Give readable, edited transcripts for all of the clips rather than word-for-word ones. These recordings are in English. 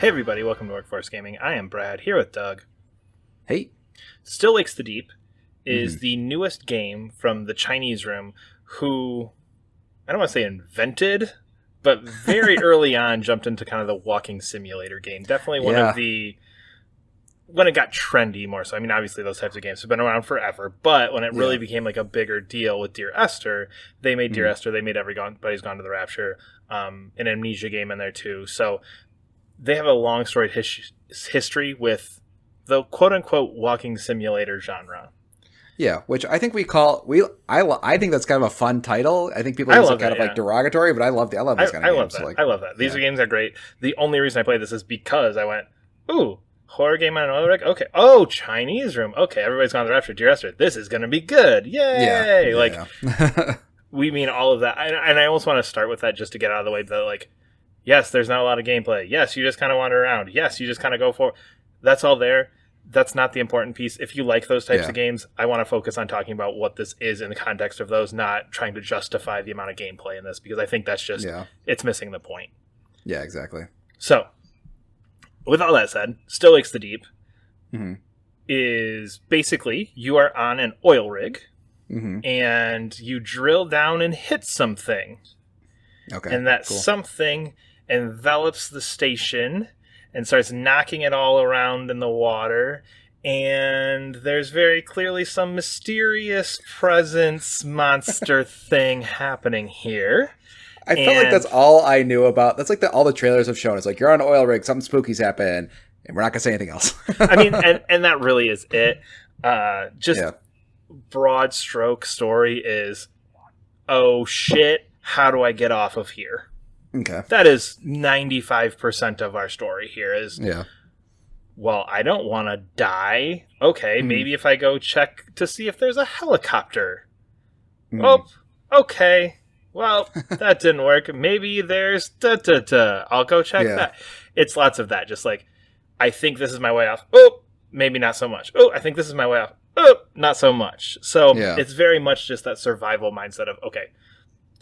Hey everybody, welcome to Workforce Gaming. I am Brad, here with Doug. Hey. Still Wakes the Deep is the newest game from the Chinese Room, who, I don't want to say invented, but very early on jumped into kind of the walking simulator game. Definitely one of the, when it got trendy more so. I mean, obviously those types of games have been around forever, but when it really became like a bigger deal with Dear Esther, they made Dear Esther, they made Everybody's Gone to the Rapture, an Amnesia game in there too. So they have a long storied history with the quote-unquote walking simulator genre. Yeah, which I think I think that's kind of a fun title. I think people use it kind of like derogatory, but I love this kind of games. I love that. These games are great. The only reason I played this is because I went, ooh, horror game on an oil rig? Okay. Oh, Chinese Room. Okay, Everybody's Gone to the Rapture, Dear Esther. This is going to be good. Yay! We mean all of that. And I almost want to start with that just to get out of the way that, like, yes, there's not a lot of gameplay. Yes, you just kind of wander around. Yes, you just kind of go for it. That's all there. That's not the important piece. If you like those types of games, I want to focus on talking about what this is in the context of those, not trying to justify the amount of gameplay in this, because I think that's just, it's missing the point. Yeah, exactly. So, with all that said, Still Wakes the Deep is basically you are on an oil rig and you drill down and hit something. Okay. And that something envelops the station and starts knocking it all around in the water. And there's very clearly some mysterious presence monster thing happening here. I felt like that's all I knew about. That's like all the trailers have shown. It's like, you're on an oil rig, something spooky's happened, and we're not going to say anything else. I mean, and that really is it. Broad stroke story is, oh shit, how do I get off of here? Okay. That is 95% of our story here is, well, I don't want to die. Okay, maybe if I go check to see if there's a helicopter. Oh, okay. Well, that didn't work. Maybe there's I'll go check that. It's lots of that. Just like, I think this is my way off. Oh, maybe not so much. Oh, I think this is my way off. Oh, not so much. So it's very much just that survival mindset of, okay,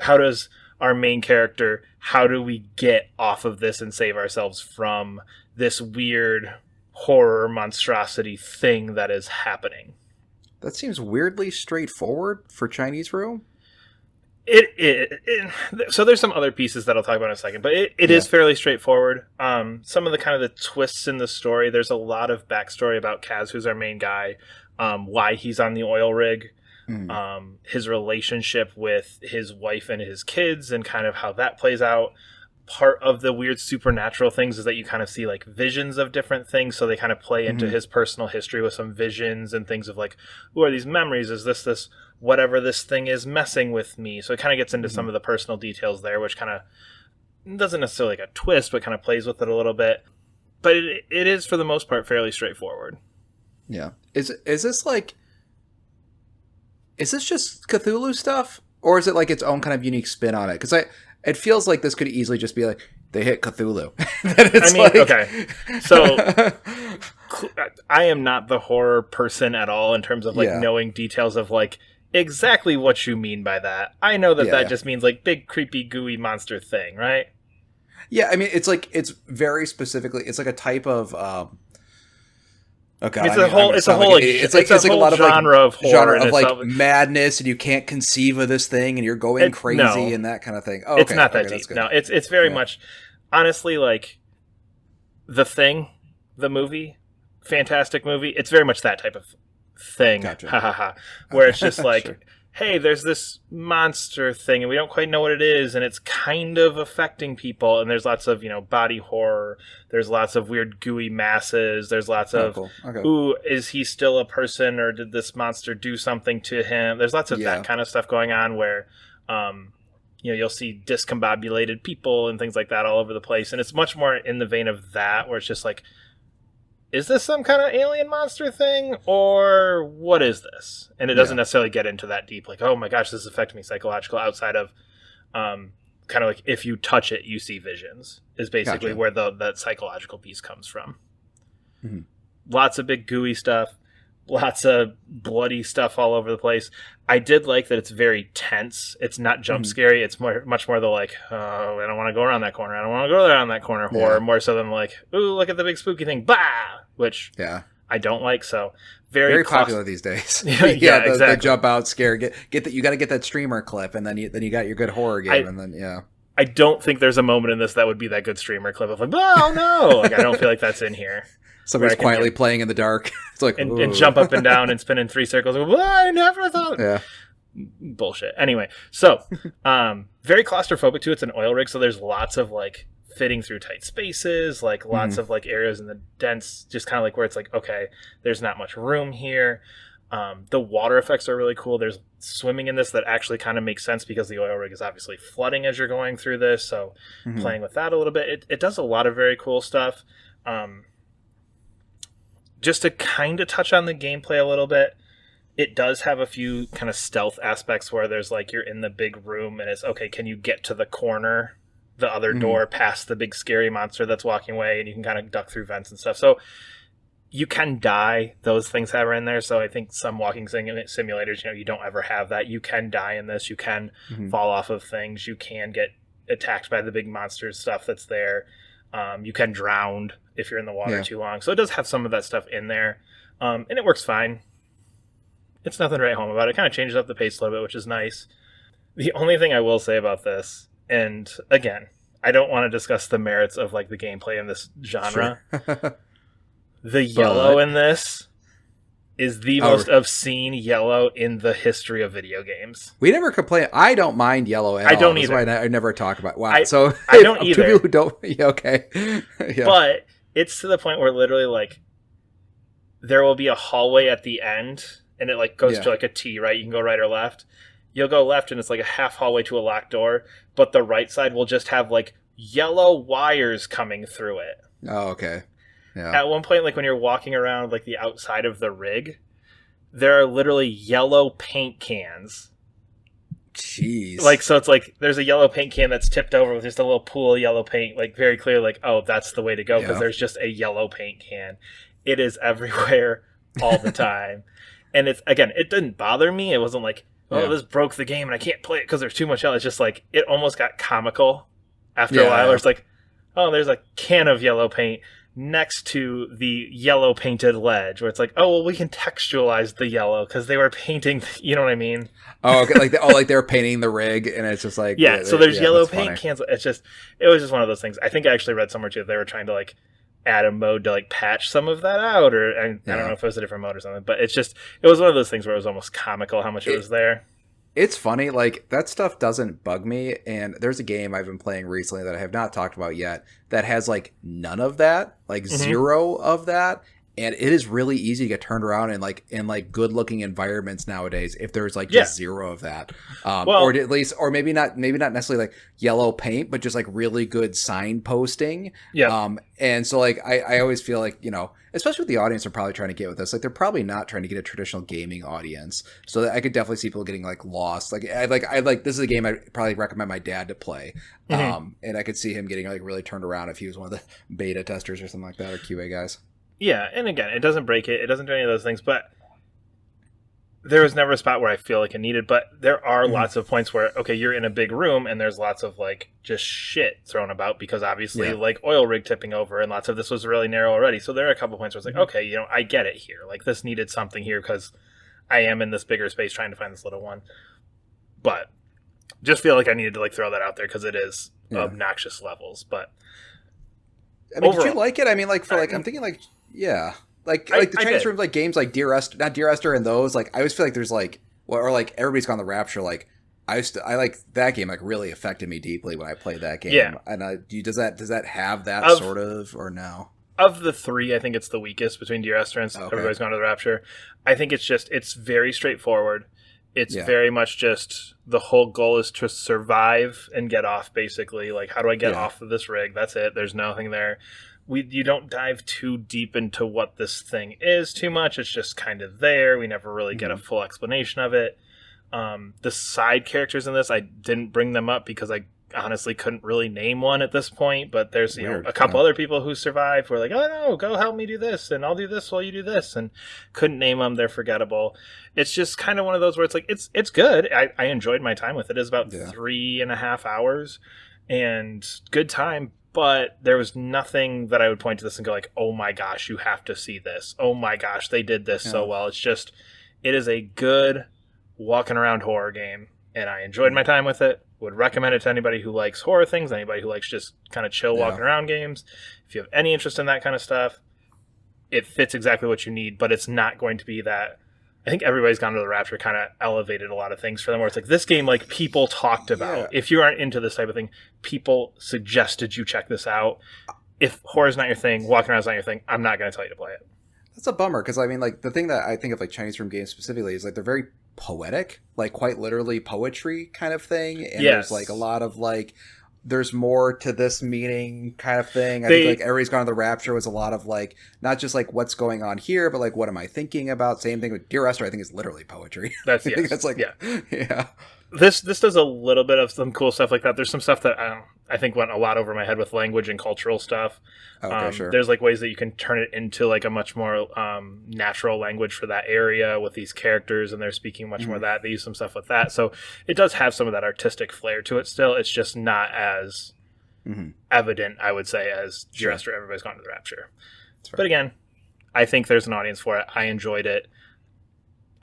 how does our main character, how do we get off of this and save ourselves from this weird horror monstrosity thing that is happening? That seems weirdly straightforward for Chinese Room. So there's some other pieces that I'll talk about in a second, but it is fairly straightforward. Some of the kind of the twists in the story, there's a lot of backstory about Kaz, who's our main guy, why he's on the oil rig, his relationship with his wife and his kids, and kind of how that plays out. Part of the weird supernatural things is that you kind of see like visions of different things, so they kind of play into his personal history with some visions and things of like, who are these memories? Is this whatever this thing is messing with me? So it kind of gets into some of the personal details there, which kind of doesn't necessarily like a twist, but kind of plays with it a little bit. But it is for the most part fairly straightforward. Yeah. Is this just Cthulhu stuff, or is it like its own kind of unique spin on it? Because it feels like this could easily just be like, they hit Cthulhu. Okay. So I am not the horror person at all in terms of like knowing details of like exactly what you mean by that. I know that just means like big, creepy, gooey monster thing, right? Yeah, I mean, it's like, it's very specifically, it's like a type of... Okay, it's a whole lot of genre of horror of like madness, and you can't conceive of this thing, and you're going crazy and that kind of thing. Oh, okay. It's not that deep. No, it's very much, honestly, like The Thing, the movie, fantastic movie. It's very much that type of thing. Gotcha. Where it's just like, hey, there's this monster thing, and we don't quite know what it is, and it's kind of affecting people, and there's lots of, body horror, there's lots of weird gooey masses, there's lots of, ooh, is he still a person, or did this monster do something to him? There's lots of that kind of stuff going on where, you'll see discombobulated people and things like that all over the place, and it's much more in the vein of that, where it's just like, is this some kind of alien monster thing, or what is this? And it doesn't necessarily get into that deep, like, oh my gosh, this is affecting me psychological, outside of kind of like, if you touch it, you see visions, is basically where that psychological piece comes from. Lots of big gooey stuff. lots of bloody stuff all over the place. I did like that it's very tense. It's not jump scary. It's much more the like, oh, I don't want to go around that corner. I don't want to go around that corner horror, more so than like, ooh, look at the big spooky thing. Bah! Which I don't like. So very popular these days. Exactly. The jump out scare. Get that. You got to get that streamer clip, and then you got your good horror game, and then I don't think there's a moment in this that would be that good streamer clip of like, oh no, like I don't feel like that's in here. Somebody's quietly playing in the dark. It's like and jump up and down and spin in 3 circles. Like, I never thought. Yeah. Bullshit. Anyway, so very claustrophobic too. It's an oil rig, so there's lots of like fitting through tight spaces, like lots of like areas in the dense, just kind of like where it's like, okay, there's not much room here. The water effects are really cool. There's swimming in this that actually kind of makes sense because the oil rig is obviously flooding as you're going through this. So playing with that a little bit, it does a lot of very cool stuff. Just to kind of touch on the gameplay a little bit, it does have a few kind of stealth aspects where there's like you're in the big room and it's okay, can you get to the corner, the other door past the big scary monster that's walking away, and you can kind of duck through vents and stuff. So you can die. Those things have in there. So I think some walking simulators, you don't ever have that. You can die in this. You can fall off of things. You can get attacked by the big monster stuff that's there. You can drown if you're in the water too long. So it does have some of that stuff in there. And it works fine. It's nothing to write home about. It kind of changes up the pace a little bit, which is nice. The only thing I will say about this, and again, I don't want to discuss the merits of like the gameplay in this genre. Sure. The yellow in this is the most obscene yellow in the history of video games. We never complain. I don't mind yellow at all. I don't either. That's why I never talk about. Wow. So I don't either. People who don't. Okay. But it's to the point where literally like there will be a hallway at the end, and it like goes to like a T, right? You can go right or left. You'll go left, and it's like a half hallway to a locked door, but the right side will just have like yellow wires coming through it. Oh, okay. Yeah. At one point, like when you're walking around like the outside of the rig, there are literally yellow paint cans. Jeez. Like, so it's like there's a yellow paint can that's tipped over with just a little pool of yellow paint, like very clear, like, oh, that's the way to go, because there's just a yellow paint can. It is everywhere all the time. And it's, again, it didn't bother me. It wasn't like, this broke the game and I can't play it because there's too much yellow. It's just like, it almost got comical after a while. Where it's like, oh, there's a can of yellow paint next to the yellow painted ledge, where it's like, oh, well, we can textualize the yellow because they were painting, you know what I mean? Oh, okay. Like they're painting the rig, and it's just like so there's yellow paint cans. It was just one of those things. I think I actually read somewhere too they were trying to like add a mode to like patch some of that out, or I don't know if it was a different mode or something, but it was one of those things where it was almost comical how much it was there. It's funny, like, that stuff doesn't bug me, and there's a game I've been playing recently that I have not talked about yet that has, like, none of that, like, zero of that, and it is really easy to get turned around in good-looking environments nowadays if there's, like, just zero of that. Or at least, or maybe not necessarily, like, yellow paint, but just, like, really good signposting. Yeah. And so, like, I always feel like, especially with the audience are probably trying to get with this, like they're probably not trying to get a traditional gaming audience. So I could definitely see people getting like lost. Like I this is a game I'd probably recommend my dad to play. And I could see him getting like really turned around if he was one of the beta testers or something like that, or QA guys. Yeah, and again, it doesn't break it. It doesn't do any of those things, but there was never a spot where I feel like it needed, but there are lots of points where, okay, you're in a big room and there's lots of like just shit thrown about because obviously like oil rig tipping over and lots of this was really narrow already. So there are a couple points where it's like, okay, I get it here. Like this needed something here because I am in this bigger space trying to find this little one. But just feel like I needed to like throw that out there because it is obnoxious levels. But I mean, overall, did you like it? I mean, like for like, I'm thinking like, Like the Chinese rooms, like games like not Dear Esther and those, like I always feel like there's like, or like Everybody's Gone to the Rapture, like I like that game, like really affected me deeply when I played that game. Yeah. And does that have that sort of, or no? Of the three, I think it's the weakest between Dear Esther and Everybody's Gone to the Rapture. I think it's very straightforward. It's very much just the whole goal is to survive and get off, basically. Like, how do I get off of this rig? That's it. There's nothing there. You don't dive too deep into what this thing is too much. It's just kind of there. We never really get a full explanation of it. The side characters in this, I didn't bring them up because I honestly couldn't really name one at this point, but there's Weird, a couple other people who survived who are like, oh no, go help me do this, and I'll do this while you do this, and couldn't name them. They're forgettable. It's just kind of one of those where it's like, it's good. I enjoyed my time with it. It's about 3.5 hours, and good time. But there was nothing that I would point to this and go like, oh my gosh, you have to see this. Oh my gosh, they did this so well. It's just, it is a good walking around horror game, and I enjoyed my time with it. Would recommend it to anybody who likes horror things, anybody who likes just kind of chill walking around games. If you have any interest in that kind of stuff, it fits exactly what you need, but it's not going to be that. I think Everybody's Gone to the Rapture kind of elevated a lot of things for them, where it's like, this game, like, people talked about. Yeah. If you aren't into this type of thing, people suggested you check this out. If horror's not your thing, walking around's not your thing, I'm not going to tell you to play it. That's a bummer, because, I mean, like, the thing that I think of, like, Chinese room games specifically is, like, they're very poetic, like, quite literally poetry kind of thing. And there's, like, a lot of, like, there's more to this meaning kind of thing. I think like Everybody's Gone to the Rapture was a lot of like, not just like what's going on here, but like what am I thinking about? Same thing with Dear Esther, I think is literally poetry. That's, I think that's like, yeah. This does a little bit of some cool stuff like that. There's some stuff that I think went a lot over my head with language and cultural stuff. Okay, sure. There's like ways that you can turn it into like a much more natural language for that area with these characters, and they're speaking much more of that. They use some stuff with that. So it does have some of that artistic flair to it still. It's just not as evident, I would say, as Dear Esther, Everybody's Gone to the Rapture. But again, I think there's an audience for it. I enjoyed it.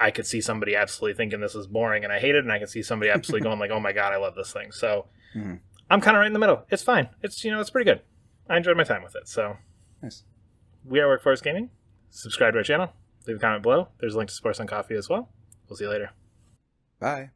I could see somebody absolutely thinking this is boring and I hate it, and I could see somebody absolutely going like, oh my god, I love this thing. So I'm kind of right in the middle. It's fine. It's, it's pretty good. I enjoyed my time with it. So nice. We are Workforce Gaming. Subscribe to our channel. Leave a comment below. There's a link to support us on Coffee as well. We'll see you later. Bye.